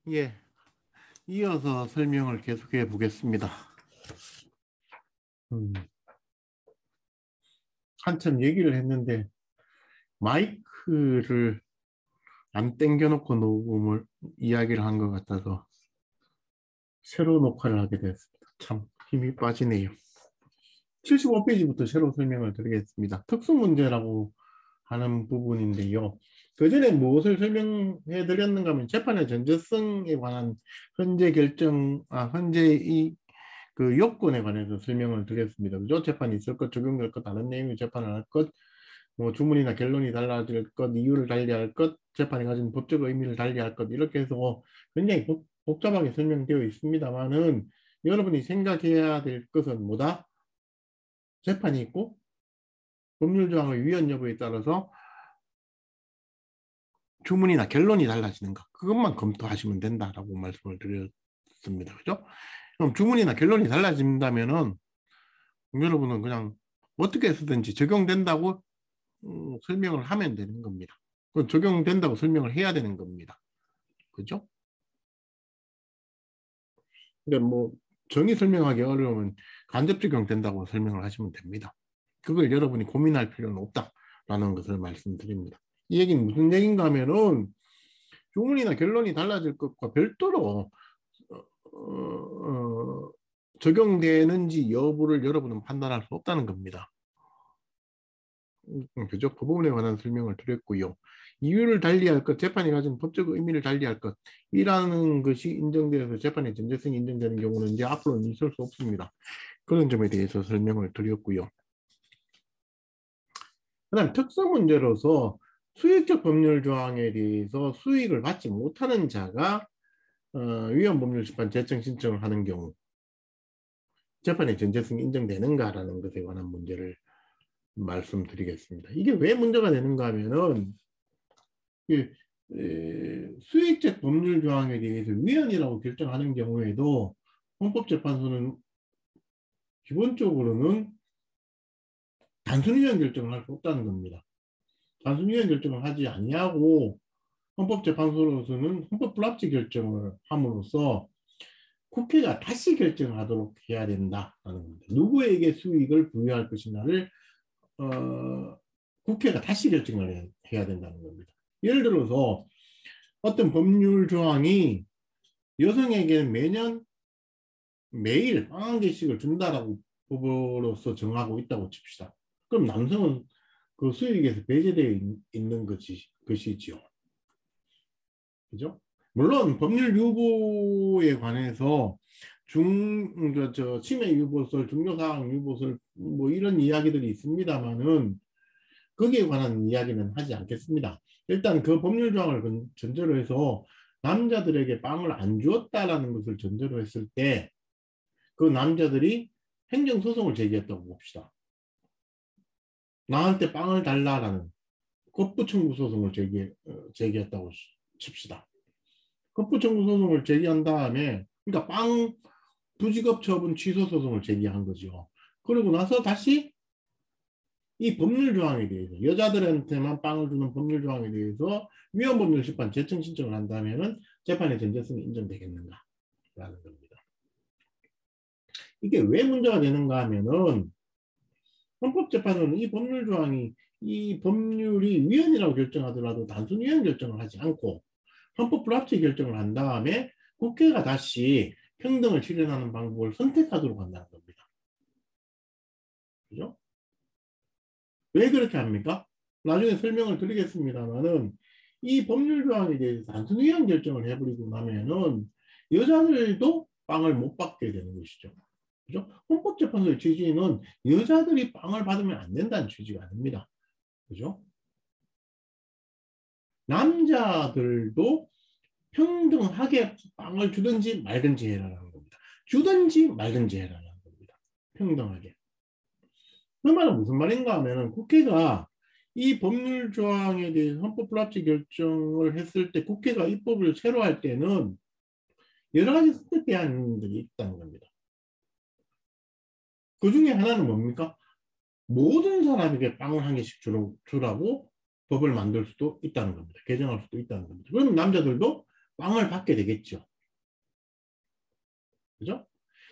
예, 이어서 설명을 계속해 보겠습니다. 한참 얘기를 했는데 마이크를 안 당겨놓고 녹음을 이야기를 한 것 같아서 새로 녹화를 하게 됐습니다. 참 힘이 빠지네요. 75페이지부터 새로 설명을 드리겠습니다. 특수문제라고 하는 부분인데요. 그 전에 무엇을 설명해 드렸는가 하면 재판의 전제성에 관한 현재 그 요건에 관해서 설명을 드렸습니다. 그죠? 재판이 있을 것, 적용될 것, 다른 내용의 재판을 할 것, 뭐 주문이나 결론이 달라질 것, 이유를 달리할 것, 재판이 가진 법적 의미를 달리할 것, 이렇게 해서 굉장히 복잡하게 설명되어 있습니다만은 여러분이 생각해야 될 것은 뭐다? 재판이 있고 법률 조항의 위헌 여부에 따라서 주문이나 결론이 달라지는가, 그것만 검토하시면 된다라고 말씀을 드렸습니다. 그죠? 그럼 주문이나 결론이 달라진다면은 여러분은 그냥 어떻게 해서든지 적용된다고 설명을 하면 되는 겁니다. 그건 적용된다고 설명을 해야 되는 겁니다. 그죠? 근데 뭐 정의 설명하기 어려우면 간접 적용된다고 설명을 하시면 됩니다. 그걸 여러분이 고민할 필요는 없다라는 것을 말씀드립니다. 이 얘기는 무슨 얘기인가 하면은 주문이나 결론이 달라질 것과 별도로 적용되는지 여부를 여러분은 판단할 수 없다는 겁니다. 그죠? 그 부분에 관한 설명을 드렸고요. 이유를 달리할 것, 재판이 가진 법적 의미를 달리할 것이라는 것이 인정되어서 재판의 전제성이 인정되는 경우는 이제 앞으로는 있을 수 없습니다. 그런 점에 대해서 설명을 드렸고요. 그 다음 특수 문제로서 수익적 법률 조항에 대해서 수익을 받지 못하는 자가 위헌법률심판 제청 신청을 하는 경우 재판의 전제성이 인정되는가라는 것에 관한 문제를 말씀드리겠습니다. 이게 왜 문제가 되는가 하면은 수익적 법률 조항에 대해서 위헌이라고 결정하는 경우에도 헌법재판소는 기본적으로는 단순 위헌 결정을 할 수 없다는 겁니다. 단순 위헌 결정을 하지 아니하고 헌법재판소로서는 헌법 불합치 결정을 함으로써 국회가 다시 결정하도록 해야 된다는 겁니다. 누구에게 수익을 부여할 것이냐를 국회가 다시 결정을 해야 된다는 겁니다. 예를 들어서 어떤 법률 조항이 여성에게는 매일 빵 한 개씩을 준다라고 법으로서 정하고 있다고 칩시다. 그럼 남성은 그 수익에서 배제되어 있는 것이지요. 그죠? 물론 법률 유보에 관해서 치매 유보설, 중요사항 유보설 뭐 이런 이야기들이 있습니다만은 거기에 관한 이야기는 하지 않겠습니다. 일단 그 법률 조항을 전제로 해서 남자들에게 빵을 안 주었다라는 것을 전제로 했을 때 그 남자들이 행정소송을 제기했다고 봅시다. 나한테 빵을 달라라는 겁부청구 소송을 제기했다고 칩시다. 겁부청구 소송을 제기한 다음에 그러니까 빵 부지급 처분 취소 소송을 제기한 거죠. 그러고 나서 다시 이 법률 조항에 대해서 여자들한테만 빵을 주는 법률 조항에 대해서 위헌법률 심판 제청 신청을 한다면은 재판의 전제성이 인정되겠는가라는 겁니다. 이게 왜 문제가 되는가 하면은 헌법재판소는 이 법률이 위헌이라고 결정하더라도 단순 위헌 결정을 하지 않고 헌법 불합치 결정을 한 다음에 국회가 다시 평등을 실현하는 방법을 선택하도록 한다는 겁니다. 그죠? 왜 그렇게 합니까? 나중에 설명을 드리겠습니다만은 이 법률 조항에 대해서 단순 위헌 결정을 해버리고 나면은 여자들도 빵을 못 받게 되는 것이죠. 그죠? 헌법재판소의 취지는 여자들이 빵을 받으면 안 된다는 취지가 아닙니다. 그죠? 남자들도 평등하게 빵을 주든지 말든지 해라라는 겁니다. 주든지 말든지 해라라는 겁니다. 평등하게. 그 말은 무슨 말인가 하면은 국회가 이 법률 조항에 대해서 헌법 불합치 결정을 했을 때 국회가 입법을 새로 할 때는 여러 가지 선택 대안들이 있다는 겁니다. 그 중에 하나는 뭡니까? 모든 사람에게 빵을 한 개씩 주라고 법을 만들 수도 있다는 겁니다. 개정할 수도 있다는 겁니다. 그러면 남자들도 빵을 받게 되겠죠. 그죠?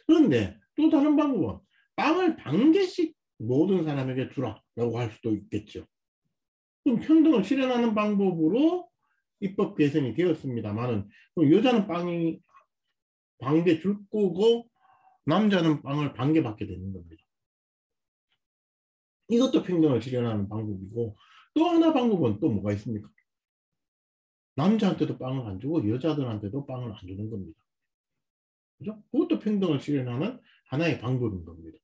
그런데 또 다른 방법은 빵을 반 개씩 모든 사람에게 주라라고 할 수도 있겠죠. 그럼 평등을 실현하는 방법으로 입법 개정이 되었습니다만은 여자는 빵이 반 개 줄 거고 남자는 빵을 반 개 받게 되는 겁니다. 이것도 평등을 실현하는 방법이고 또 하나 방법은 또 뭐가 있습니까? 남자한테도 빵을 안 주고 여자들한테도 빵을 안 주는 겁니다. 그죠? 그것도 평등을 실현하는 하나의 방법인 겁니다.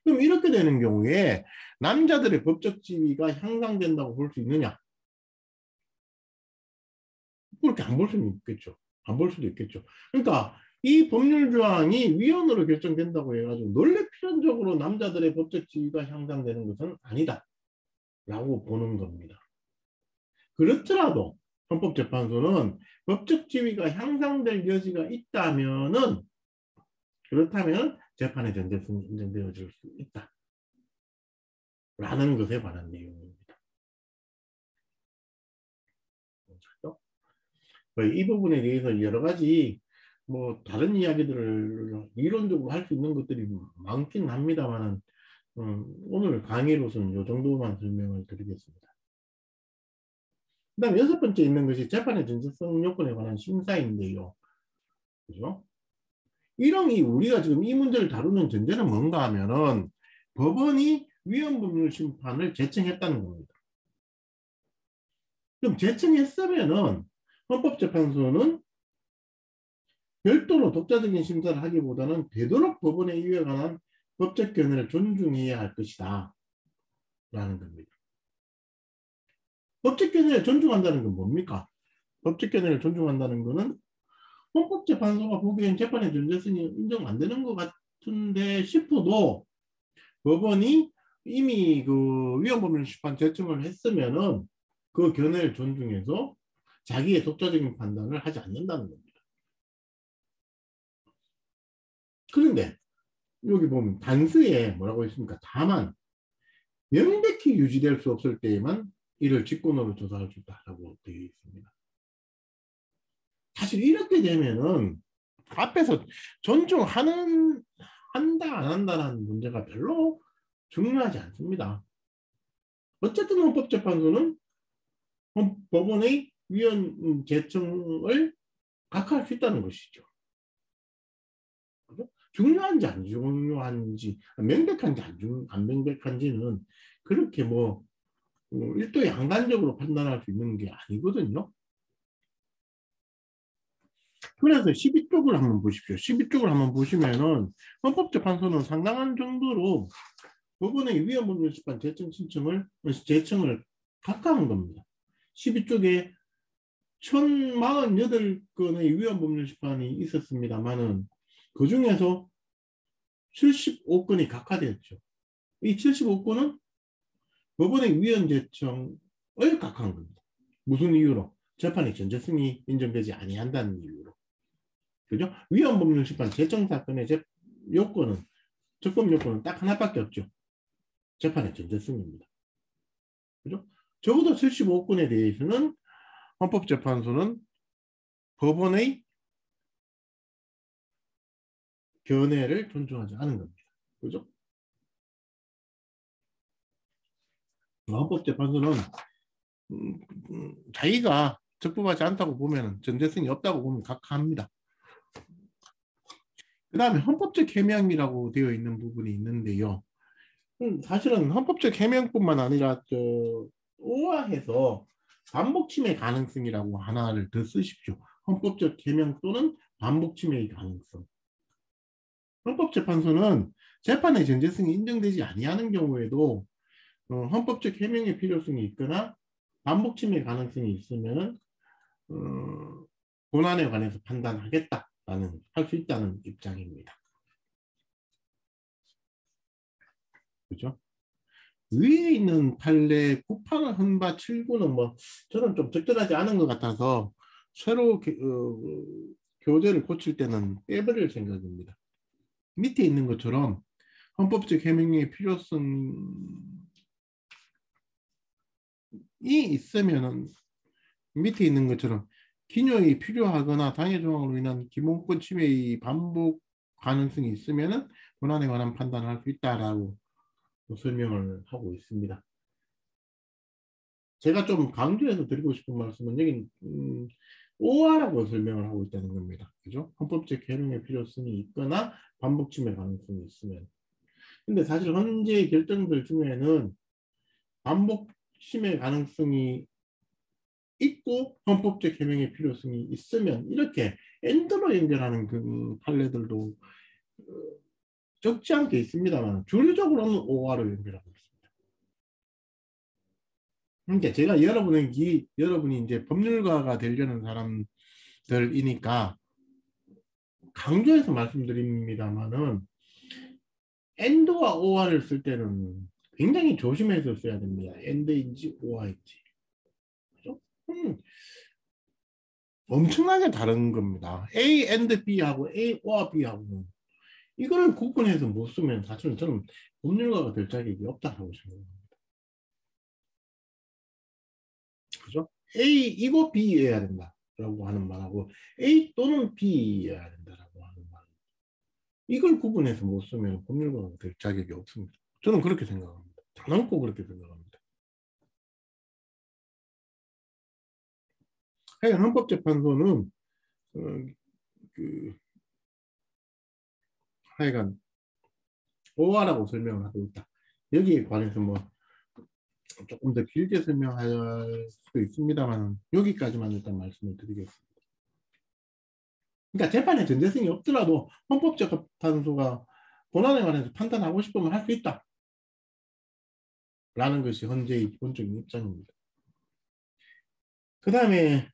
그럼 이렇게 되는 경우에 남자들의 법적 지위가 향상된다고 볼 수 있느냐? 그렇게 안 볼 수는 있겠죠. 안 볼 수도 있겠죠. 그러니까 이 법률 조항이 위헌으로 결정된다고 해가지고 논리 필연적으로 남자들의 법적 지위가 향상되는 것은 아니다. 라고 보는 겁니다. 그렇더라도 헌법재판소는 법적 지위가 향상될 여지가 있다면은 그렇다면 재판의 전제성이 인정되어질 수 있다. 라는 것에 관한 내용입니다. 이 부분에 대해서 여러 가지 뭐 다른 이야기들을 이론적으로 할 수 있는 것들이 많긴 합니다만 오늘 강의로서는 이 정도만 설명을 드리겠습니다. 그 다음 여섯 번째 있는 것이 재판의 전제성 요건에 관한 심사인데요. 그죠? 이런 우리가 지금 이 문제를 다루는 전제는 뭔가 하면은 법원이 위헌법률 심판을 제청했다는 겁니다. 그럼 제청했으면은 헌법재판소는 별도로 독자적인 심사를 하기보다는 되도록 법원의 이유에 관한 법적 견해를 존중해야 할 것이다. 라는 겁니다. 법적 견해를 존중한다는 건 뭡니까? 법적 견해를 존중한다는 것은 헌법재판소가 보기엔 재판의 전제성이 인정 안 되는 것 같은데 싶어도 법원이 이미 그 위헌법률 심판 제청을 했으면은 그 견해를 존중해서 자기의 독자적인 판단을 하지 않는다는 겁니다. 그런데 여기 보면 단수에 뭐라고 했습니까? 다만 명백히 유지될 수 없을 때에만 이를 직권으로 조사할 수 있다라고 되어 있습니다. 사실 이렇게 되면은 앞에서 존중하는 한다 안 한다라는 문제가 별로 중요하지 않습니다. 어쨌든 헌법재판소는 법원의 위헌 제청을 각하할 수 있다는 것이죠. 중요한지 안 중요한지 명백한지 안 명백한지는 그렇게 뭐 일도 양단적으로 판단할 수 있는 게 아니거든요. 그래서 12쪽을 한번 보십시오. 12쪽을 한번 보시면은 헌법재판소는 상당한 정도로 법원의 위헌법률 심판 제청을 각하한 겁니다. 12쪽에 1048건의 위헌법률 심판이 있었습니다만은 그 중에서 75건이 각하되었죠. 이 75건은 법원의 위헌 제청을 각하한 겁니다. 무슨 이유로? 재판의 전제성이 인정되지 아니한다는 이유로. 그죠? 위헌법률 심판 제청 사건의 요건은 적법 요건은 딱 하나밖에 없죠. 재판의 전제성입니다. 그죠? 적어도 75건에 대해서는 헌법재판소는 법원의 견해를 존중하지 않은 겁니다. 그죠? 헌법재판소는 자기가 적법하지 않다고 보면 전제성이 없다고 보면 각하합니다. 그 다음에 헌법적 해명이라고 되어 있는 부분이 있는데요. 사실은 헌법적 해명뿐만 아니라 오화해서 반복 침해 가능성이라고 하나를 더 쓰십시오. 헌법적 해명 또는 반복 침해의 가능성. 헌법재판소는 재판의 전제성이 인정되지 아니하는 경우에도 헌법적 해명의 필요성이 있거나 반복 침해 가능성이 있으면 본안에 관해서 판단하겠다라는 할 수 있다는 입장입니다. 그죠? 위에 있는 판례 98, 헌바 79는 뭐 저는 좀 적절하지 않은 것 같아서 새로 교재를 고칠 때는 빼버릴 생각입니다. 밑에 있는 것처럼 헌법적 해명의 필요성이 있으면은 밑에 있는 것처럼 기녀에 필요하거나 당해 조항으로 인한 기본권 침해의 반복 가능성이 있으면은 권한에 관한 판단을 할 수 있다라고 설명을 하고 있습니다. 제가 좀 강조해서 드리고 싶은 말씀은 여기 오하라고 설명을 하고 있다는 겁니다. 그죠? 헌법적 해명의 필요성이 있거나 반복 침해 가능성이 있으면. 근데 사실 현재 결정들 중에는 반복 침해 가능성이 있고 헌법적 해명의 필요성이 있으면 이렇게 엔드로 연결하는 그 판례들도 적지 않게 있습니다만 주류적으로는 오하로 연결하고 있습니다. 그러니까 제가 여러분이 이제 법률가가 되려는 사람들이니까 강조해서 말씀드립니다만은 and와 or를 쓸 때는 굉장히 조심해서 써야 됩니다. and인지 or인지. 그죠? 엄청나게 다른 겁니다. A and B하고 A or B하고 이거를 구분해서 못 쓰면 사실은 저는 법률가가 될 자격이 없다고 생각합니다. 그죠? A이고 B여야 된다라고 하는 말하고 A 또는 B여야 된다라고 하는 말. 이걸 구분해서 못 쓰면 법률가가 될 자격이 없습니다. 저는 그렇게 생각합니다. 단언코 그렇게 생각합니다. 하여간 헌법재판소는 하여간 오하라고 설명을 하고 있다. 여기에 관해서 뭐 조금 더 길게 설명할 수도 있습니다만 여기까지만 일단 말씀을 드리겠습니다. 그러니까 재판에 전제성이 없더라도 헌법재판소가 본안에 관해서 판단하고 싶으면 할 수 있다. 라는 것이 현재의 기본적인 입장입니다. 그 다음에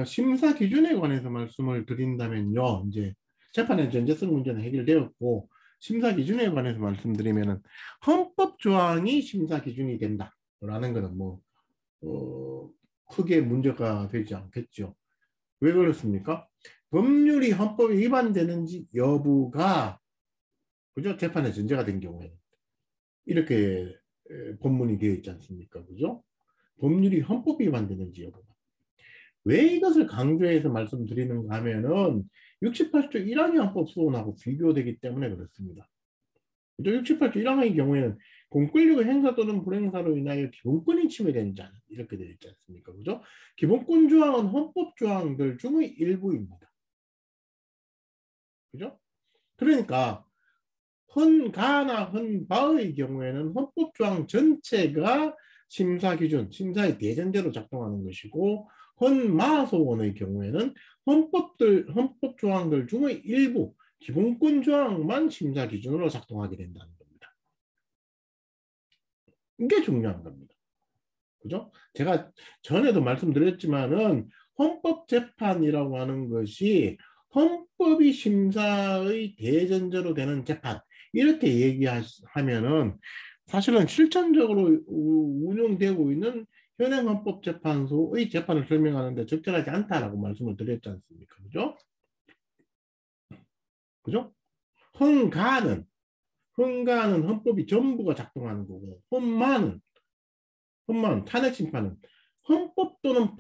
심사 기준에 관해서 말씀을 드린다면요. 이제 재판의 전제성 문제는 해결되었고 심사 기준에 관해서 말씀드리면은 헌법 조항이 심사 기준이 된다라는 것은 뭐 크게 문제가 되지 않겠죠. 왜 그렇습니까? 법률이 헌법에 위반되는지 여부가 그죠? 재판의 전제가 된 경우에 이렇게 본문이 되어 있지 않습니까? 그죠? 법률이 헌법에 위반되는지 여부가. 왜 이것을 강조해서 말씀드리는가 하면은 68조 1항의 헌법소원하고 비교되기 때문에 그렇습니다. 68조 1항의 경우에는 공권력의 행사 또는 불행사로 인하여 기본권이 침해된 자는 이렇게 되어 있지 않습니까? 그죠? 기본권 조항은 헌법 조항들 중의 일부입니다. 그죠? 그러니까 헌가나 헌바의 경우에는 헌법 조항 전체가 심사 기준, 심사의 대전제로 작동하는 것이고 헌마소원의 경우에는 헌법 조항들 중의 일부 기본권 조항만 심사 기준으로 작동하게 된다는 겁니다. 이게 중요한 겁니다. 그죠? 제가 전에도 말씀드렸지만은 헌법재판이라고 하는 것이 헌법이 심사의 대전제로 되는 재판 이렇게 얘기하면은 사실은 실천적으로 운영되고 있는 현행 헌법재판소의 재판을 설명하는데 적절하지 않다라고 말씀을 드렸지 않습니까? 그죠? 그죠? 헌가는 헌법이 전부가 작동하는 거고 헌만 탄핵 심판은 헌법 또는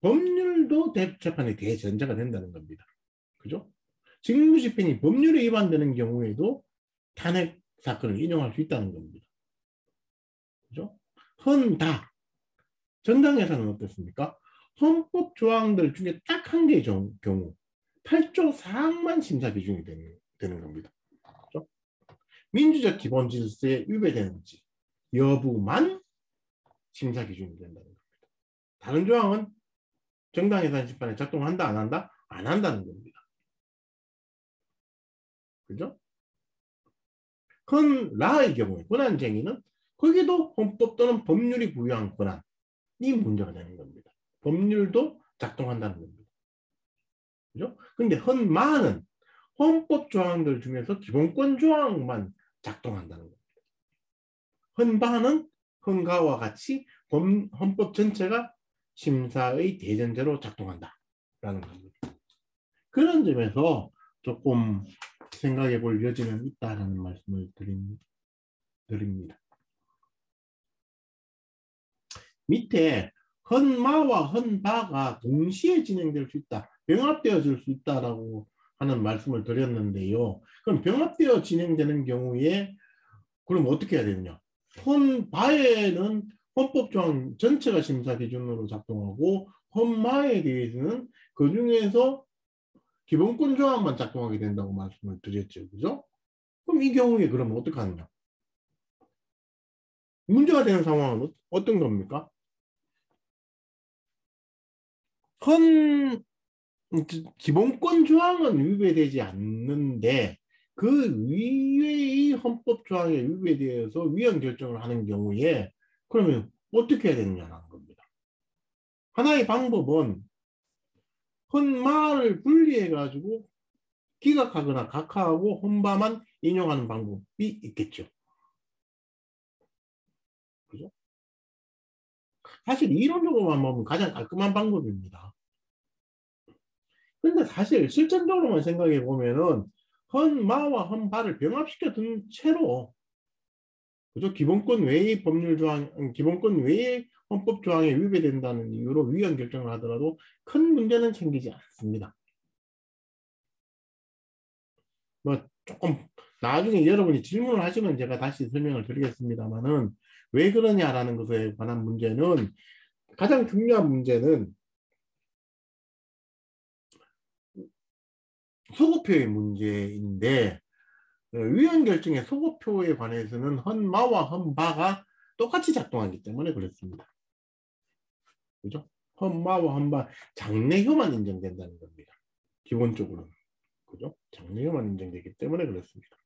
법률도 재판의 대전제가 된다는 겁니다. 그죠? 직무집행이 법률에 위반되는 경우에도 탄핵 사건을 인용할 수 있다는 겁니다. 그죠? 헌다. 정당예산은 어떻습니까? 헌법 조항들 중에 딱 한 개의 경우 8조 4항만 심사 기준이 되는 겁니다. 그죠? 민주적 기본 질서에 위배되는지 여부만 심사 기준이 된다는 겁니다. 다른 조항은 정당예산 심판에 작동한다 안 한다? 안 한다는 겁니다. 그죠? 헌라의 경우에 권한쟁의는 거기도 헌법 또는 법률이 부여한 권한이 문제가 되는 겁니다. 법률도 작동한다는 겁니다. 그죠? 근데 헌마는 헌법 조항들 중에서 기본권 조항만 작동한다는 겁니다. 헌바는 헌가와 같이 헌법 전체가 심사의 대전제로 작동한다라는 겁니다. 그런 점에서 조금 생각해 볼 여지는 있다라는 말씀을 드립니다. 밑에 헌마와 헌바가 동시에 진행될 수 있다. 병합되어질 수 있다라고 하는 말씀을 드렸는데요. 그럼 병합되어 진행되는 경우에 그럼 어떻게 해야 되느냐? 헌바에는 헌법조항 전체가 심사 기준으로 작동하고 헌마에 대해서는 그 중에서 기본권 조항만 작동하게 된다고 말씀을 드렸죠. 그죠? 그럼 이 경우에 그러면 어떻게 하느냐? 문제가 되는 상황은 어떤 겁니까? 헌 기본권 조항은 위배되지 않는데 그 위외의 헌법 조항에 위배되어서 위헌 결정을 하는 경우에 그러면 어떻게 해야 되느냐는 겁니다. 하나의 방법은 헌마를 분리해가지고 기각하거나 각하하고 헌바만 인용하는 방법이 있겠죠. 그죠? 사실 이론적으로만 보면 가장 깔끔한 방법입니다. 근데 사실 실전적으로만 생각해 보면은 헌마와 헌바를 병합시켜 둔 채로 그죠? 기본권 외의 법률 조항, 기본권 외의 헌법 조항에 위배된다는 이유로 위헌 결정을 하더라도 큰 문제는 생기지 않습니다. 뭐 조금 나중에 여러분이 질문을 하시면 제가 다시 설명을 드리겠습니다만은 왜 그러냐라는 것에 관한 문제는 가장 중요한 문제는 소거표의 문제인데 위헌 결정의 소거표에 관해서는 헌마와 헌바가 똑같이 작동하기 때문에 그렇습니다. 그죠? 헌마와 헌바 장래효만 인정된다는 겁니다. 기본적으로는. 그죠? 장래효만 인정되기 때문에 그렇습니다.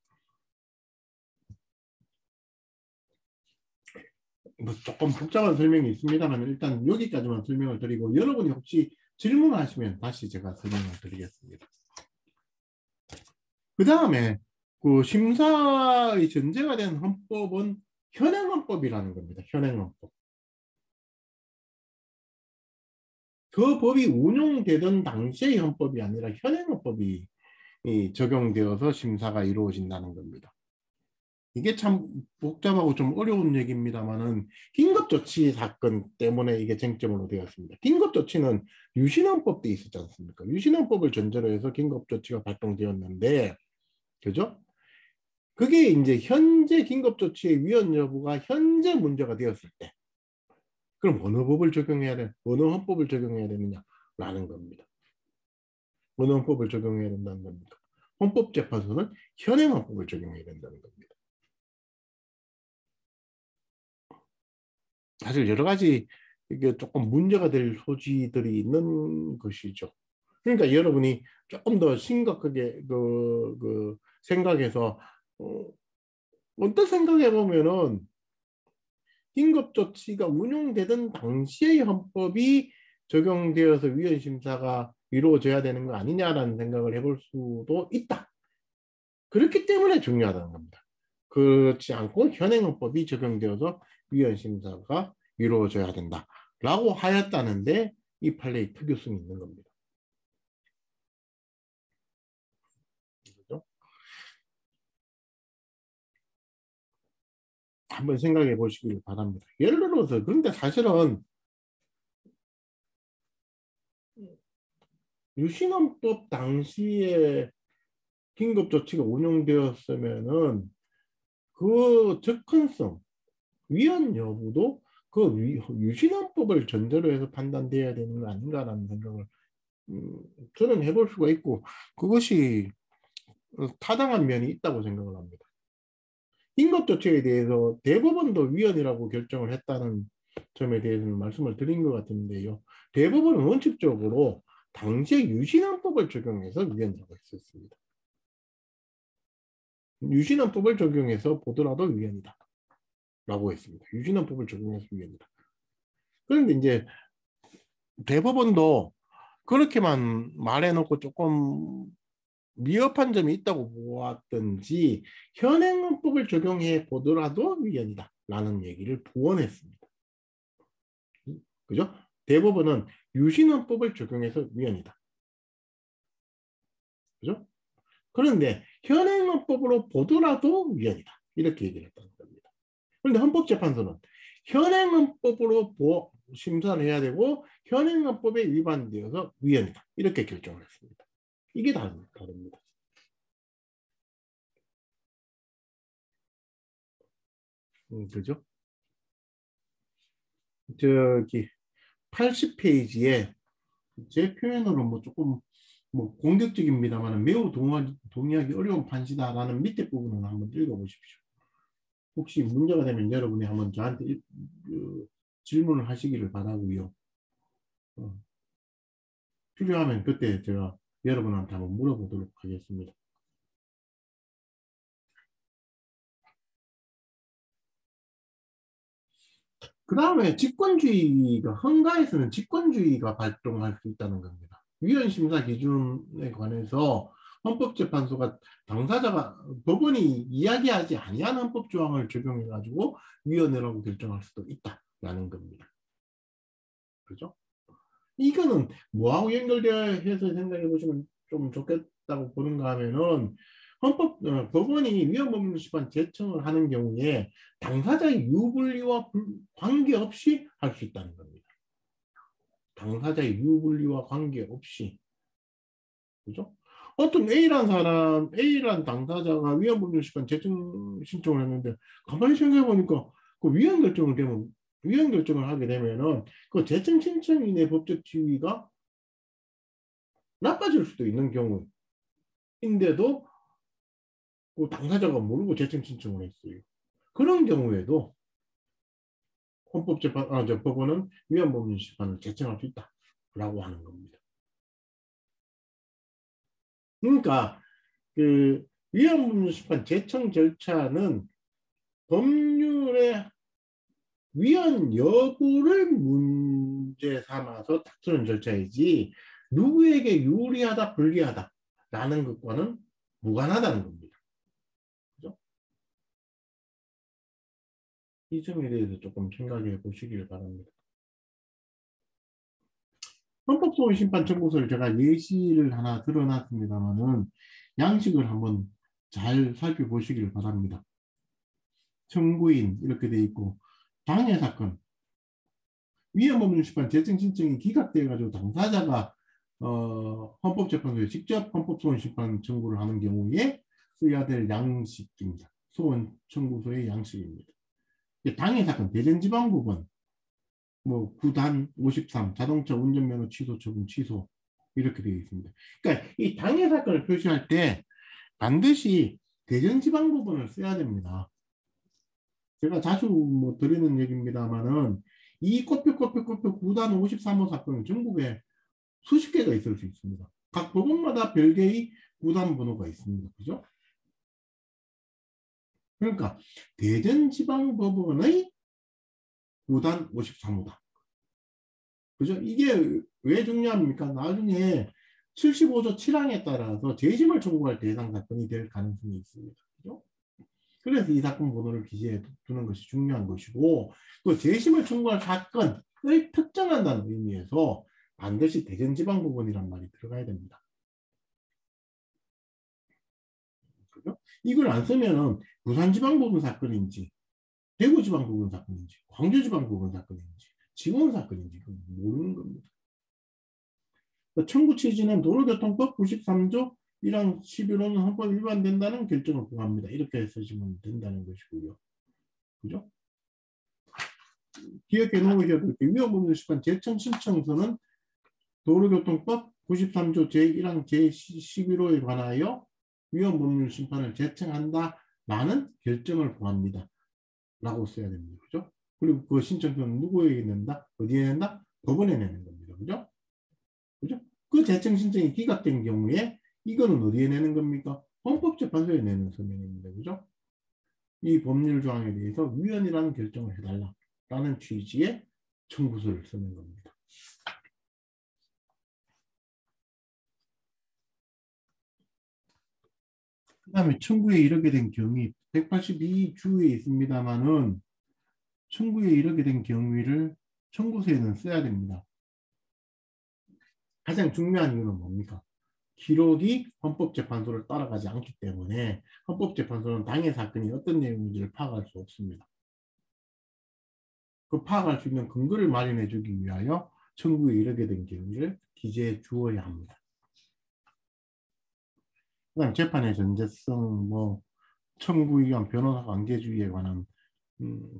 뭐 조금 복잡한 설명이 있습니다만 일단 여기까지만 설명을 드리고 여러분이 혹시 질문하시면 다시 제가 설명을 드리겠습니다. 그 다음에 그 심사의 전제가 된 헌법은 현행헌법이라는 겁니다. 현행헌법. 그 법이 운용되던 당시의 헌법이 아니라 현행헌법이 적용되어서 심사가 이루어진다는 겁니다. 이게 참 복잡하고 좀 어려운 얘기입니다만은 긴급조치 사건 때문에 이게 쟁점으로 되었습니다. 긴급조치는 유신헌법 때 있었지 않습니까? 유신헌법을 전제로 해서 긴급조치가 발동되었는데, 그죠? 그게 이제 현재 긴급조치의 위헌 여부가 현재 문제가 되었을 때, 그럼 어느 법을 적용해야 돼? 어느 헌법을 적용해야 되느냐라는 겁니다. 어느 헌법을 적용해야 된다는 겁니까? 헌법재판소는 현행헌법을 적용해야 된다는 겁니다. 사실 여러 가지 이게 조금 문제가 될 소지들이 있는 것이죠. 그러니까 여러분이 조금 더 심각하게 생각해서 언뜻 생각해 보면은 긴급조치가 운용되던 당시의 헌법이 적용되어서 위헌 심사가 이루어져야 되는 거 아니냐라는 생각을 해볼 수도 있다. 그렇기 때문에 중요하다는 겁니다. 그렇지 않고 현행헌법이 적용되어서 위헌 심사가 이루어져야 된다라고 하였다는데 이 판례의 특유성이 있는 겁니다. 그렇죠? 한번 생각해 보시길 바랍니다. 예를 들어서 그런데 사실은 유신헌법 당시에 긴급조치가 운용되었으면은 그 접근성, 위헌 여부도 그 유신헌법을 전제로 해서 판단돼야 되는 거 아닌가라는 생각을 저는 해볼 수가 있고 그것이 타당한 면이 있다고 생각을 합니다. 긴급조치에 대해서 대법원도 위헌이라고 결정을 했다는 점에 대해서는 말씀을 드린 것 같은데요. 대법원은 원칙적으로 당시의 유신헌법을 적용해서 위헌이라고 했었습니다. 유신헌법을 적용해서 보더라도 위헌이다. 라고 했습니다. 유신헌법을 적용해서 위헌이다. 그런데 이제 대법원도 그렇게만 말해놓고 조금 미흡한 점이 있다고 보았던지 현행헌법을 적용해 보더라도 위헌이다. 라는 얘기를 부원했습니다. 그죠? 대법원은 유신헌법을 적용해서 위헌이다. 그죠? 그런데 현행헌법으로 보더라도 위헌이다. 이렇게 얘기를 했다는 겁니다. 그런데 헌법재판소는 현행헌법으로 심사를 해야 되고 현행헌법에 위반되어서 위헌이다. 이렇게 결정을 했습니다. 이게 다릅니다. 그죠? 저기 80페이지에 제 표현으로 뭐 조금 뭐 공격적입니다만 매우 동의하기 어려운 판시다라는 밑에 부분을 한번 읽어보십시오. 혹시 문제가 되면 여러분이 한번 저한테 질문을 하시기를 바라고요. 필요하면 그때 제가 여러분한테 한번 물어보도록 하겠습니다. 그 다음에 집권주의가 헌가에서는 집권주의가 발동할 수 있다는 겁니다. 위헌심사 기준에 관해서 헌법재판소가 당사자가 법원이 이야기하지 아니한 헌법조항을 적용해 가지고 위헌이라고 결정할 수도 있다라는 겁니다. 그죠? 이거는 뭐하고 연결되어 해서 생각해 보시면 좀 좋겠다고 보는가 하면은 법원이 위헌법률심판 제청을 하는 경우에 당사자의 유불리와 관계없이 할 수 있다는 겁니다. 당사자의 유불리와 관계없이. 그죠? 어떤 A란 당사자가 위헌법률심판 제청 신청을 했는데 가만히 생각해 보니까 그 위헌 결정을 하게 되면은 그 제청 신청인의 법적 지위가 나빠질 수도 있는 경우인데도 그 당사자가 모르고 재청 신청을 했어요. 그런 경우에도 법원은 위헌법률 심판을 제청할 수 있다라고 하는 겁니다. 그러니까 그 위헌법률 심판 제청 절차는 법률의 위헌 여부를 문제 삼아서 다투는 절차이지 누구에게 유리하다 불리하다라는 것과는 무관하다는 겁니다. 그죠? 이 점에 대해서 조금 생각해 보시길 바랍니다. 헌법소원심판 청구서를 제가 예시를 하나 드러놨습니다만은 양식을 한번 잘 살펴보시길 바랍니다. 청구인 이렇게 돼 있고 당해 사건 위헌법률심판 제청 신청이 기각돼 가지고 당사자가 헌법재판소에 직접 헌법소원심판 청구를 하는 경우에 써야 될 양식입니다. 소원 청구서의 양식입니다. 당해 사건 대전지방법원 뭐 9단 53 자동차 운전면허 취소 처분 취소 이렇게 되어 있습니다. 그러니까 이 당해 사건을 표시할 때 반드시 대전지방법원을 써야 됩니다. 제가 자주 뭐 드리는 얘기입니다만은 이 꼬표 9단 53호 사건은 전국에 수십 개가 있을 수 있습니다. 각 법원마다 별개의 9단 번호가 있습니다. 그죠? 그러니까 대전지방법원의 9단 53호다. 그죠? 이게 왜 중요합니까? 나중에 75조 7항에 따라서 재심을 청구할 대상 사건이 될 가능성이 있습니다. 그죠? 그래서 이 사건 번호를 기재해 두는 것이 중요한 것이고 또 재심을 청구할 사건을 특정한다는 의미에서 반드시 대전지방법원이란 말이 들어가야 됩니다. 그죠? 이걸 안 쓰면 부산지방법원 사건인지 대구지방법원 사건인지 광주지방법원 사건인지 지원 사건인지 모르는 겁니다. 청구 취지는 도로교통법 93조 1항 11호는 헌법 위반된다는 결정을 구합니다. 이렇게 쓰시면 된다는 것이고요. 그죠? 기억해 놓으셔도 위헌법률심판 제청 신청서는 도로교통법 93조 제1항 제11호에 관하여 위헌법률심판을 제청한다라는 결정을 구합니다. 라고 써야 됩니다. 그죠? 그리고 그 신청서는 누구에게 낸다? 어디에 낸다? 법원에 내는 겁니다. 그죠? 그죠? 그 재청 신청이 기각된 경우에 이거는 어디에 내는 겁니까? 헌법재판소에 내는 서면입니다. 그죠? 이 법률 조항에 대해서 위헌이라는 결정을 해달라라는 취지의 청구서를 쓰는 겁니다. 그 다음에 청구에 이르게 된 경위 182주에 있습니다만은 청구에 이르게 된 경위를 청구서에는 써야 됩니다. 가장 중요한 이유는 뭡니까? 기록이 헌법재판소를 따라가지 않기 때문에 헌법재판소는 당해 사건이 어떤 내용인지를 파악할 수 없습니다. 그 파악할 수 있는 근거를 마련해 주기 위하여 청구에 이르게 된 경위를 기재해 주어야 합니다. 그다음 재판의 전제성, 뭐 청구 위반 변호사 관계주의에 관한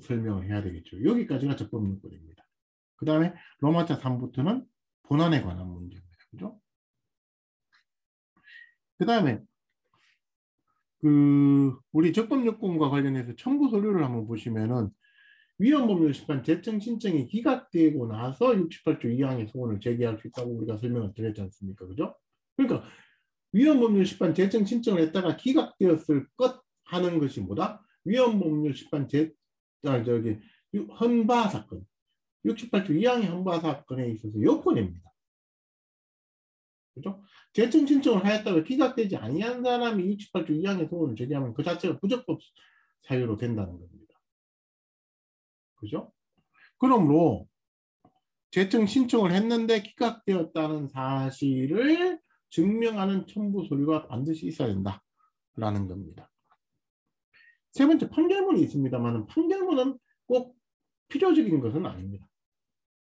설명을 해야 되겠죠. 여기까지가 적법요건입니다. 그 다음에 로마자 3부터는 본안에 관한 문제입니다. 그죠? 그 다음에 우리 적법요건과 관련해서 청구 서류를 한번 보시면은 위헌법률심판 제청 신청이 기각되고 나서 68조 2항의 소원을 제기할 수 있다고 우리가 설명을 드렸지 않습니까? 그죠? 그러니까 위헌법률심판 제청 신청을 했다가 기각되었을 것 하는 것이 뭐다? 위헌법률심판 헌바 사건, 68조 2항의 헌바 사건에 있어서 요건입니다. 그죠? 재청 신청을 하였다가 기각되지 아니한 사람이 68조 2항의 소원을 제기하면 그 자체가 부적법 사유로 된다는 겁니다. 그죠? 그러므로 재청 신청을 했는데 기각되었다는 사실을 증명하는 첨부 서류가 반드시 있어야 된다라는 겁니다. 세 번째, 판결문이 있습니다만 판결문은 꼭 필요적인 것은 아닙니다.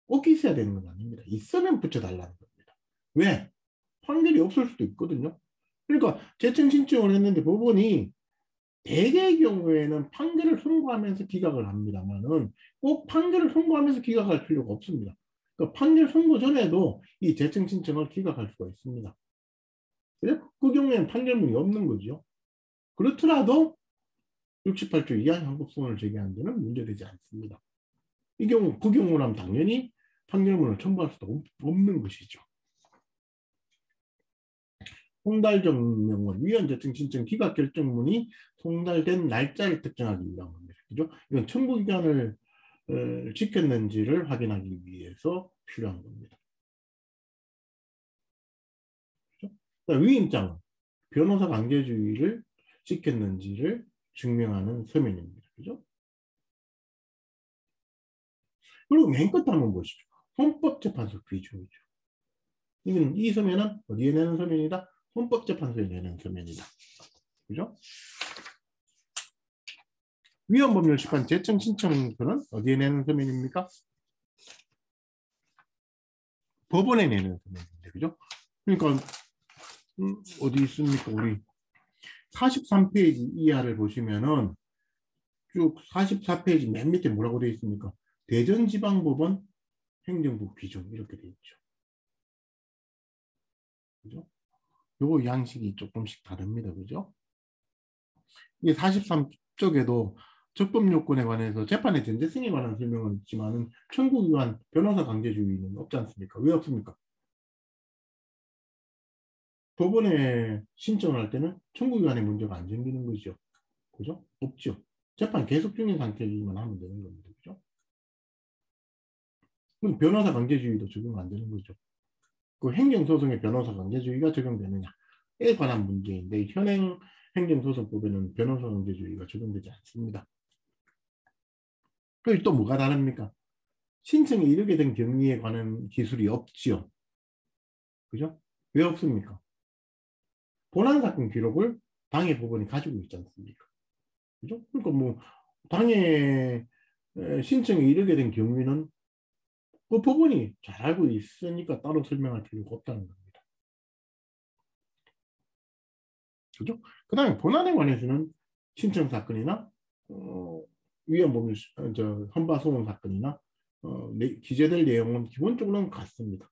꼭 있어야 되는 건 아닙니다. 있으면 붙여달라는 겁니다. 왜? 판결이 없을 수도 있거든요. 그러니까 재청 신청을 했는데 법원이 대개의 경우에는 판결을 선고하면서 기각을 합니다만은 꼭 판결을 선고하면서 기각할 필요가 없습니다. 그러니까 판결 선고 전에도 이 재청 신청을 기각할 수가 있습니다. 그 경우에는 판결문이 없는 거죠. 그렇더라도 68조 이하 형법소원을 제기하는 데는 문제되지 않습니다. 그 경우라면 당연히 판결문을 첨부할 수도 없는 것이죠. 송달정명은 위헌재청 신청 기각 결정문이 송달된 날짜를 특정하기 위한 겁니다. 그죠? 이건 청구기간을 지켰는지를 확인하기 위해서 필요한 겁니다. 그죠? 위임장은 변호사 관계주의를 지켰는지를 증명하는 서면입니다. 그죠? 그리고 맨 끝에 한번 보십시오. 헌법재판소 비준이죠. 이 서면은 어디에 내는 서면이다? 헌법재판소에 내는 서면이다. 그죠? 위헌법률심판 재청 신청서는 어디에 내는 서면입니까? 법원에 내는 서면입니다. 그죠? 그러니까 어디 있습니까? 우리 43페이지 이하를 보시면은 쭉 44페이지 맨 밑에 뭐라고 되어 있습니까? 대전지방법원 행정부 기준 이렇게 되어 있죠. 그죠? 요 양식이 조금씩 다릅니다. 그죠? 이게 43쪽에도 적법요건에 관해서 재판의 전제성에 관한 설명은 있지만은 청구기관 변호사 강제주의는 없지 않습니까? 왜 없습니까? 법원에 신청을 할 때는 청구기관의 문제가 안 생기는 거죠. 그죠? 없죠. 재판 계속 중인 상태이기만 하면 되는 겁니다. 그죠? 그럼 변호사 강제주의도 적용 안 되는 거죠. 그 행정소송의 변호사 강제주의가 적용되느냐에 관한 문제인데 현행 행정소송법에는 변호사 강제주의가 적용되지 않습니다. 그리고 또 뭐가 다릅니까? 신청에 이르게 된 경위에 관한 기술이 없지요. 그죠? 왜 없습니까? 본안사건 기록을 당해 법원이 가지고 있지 않습니까? 그죠? 그러니까 뭐 당해 신청에 이르게 된 경위는 그 법원이 잘 알고 있으니까 따로 설명할 필요가 없다는 겁니다. 그죠? 그 다음에 본안에 관해서는 신청 사건이나 위헌법률 헌바소원 사건이나 기재될 내용은 기본적으로는 같습니다.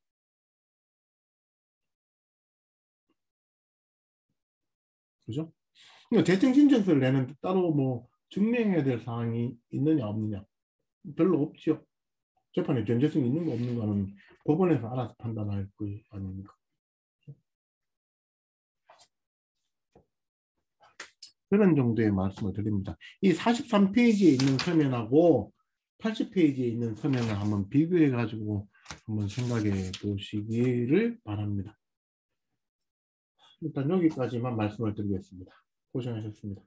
그죠? 그러니까 재청 신청서를 내는데 따로 뭐 증명해야 될 사항이 있느냐 없느냐 별로 없죠. 재판에 전제성이 있는 거 없는 거는 법원에서 알아서 판단할 거 아닙니까? 그런 정도의 말씀을 드립니다. 이 43페이지에 있는 서면하고 80페이지에 있는 서면을 한번 비교해 가지고 한번 생각해 보시기를 바랍니다. 일단 여기까지만 말씀을 드리겠습니다. 고생하셨습니다.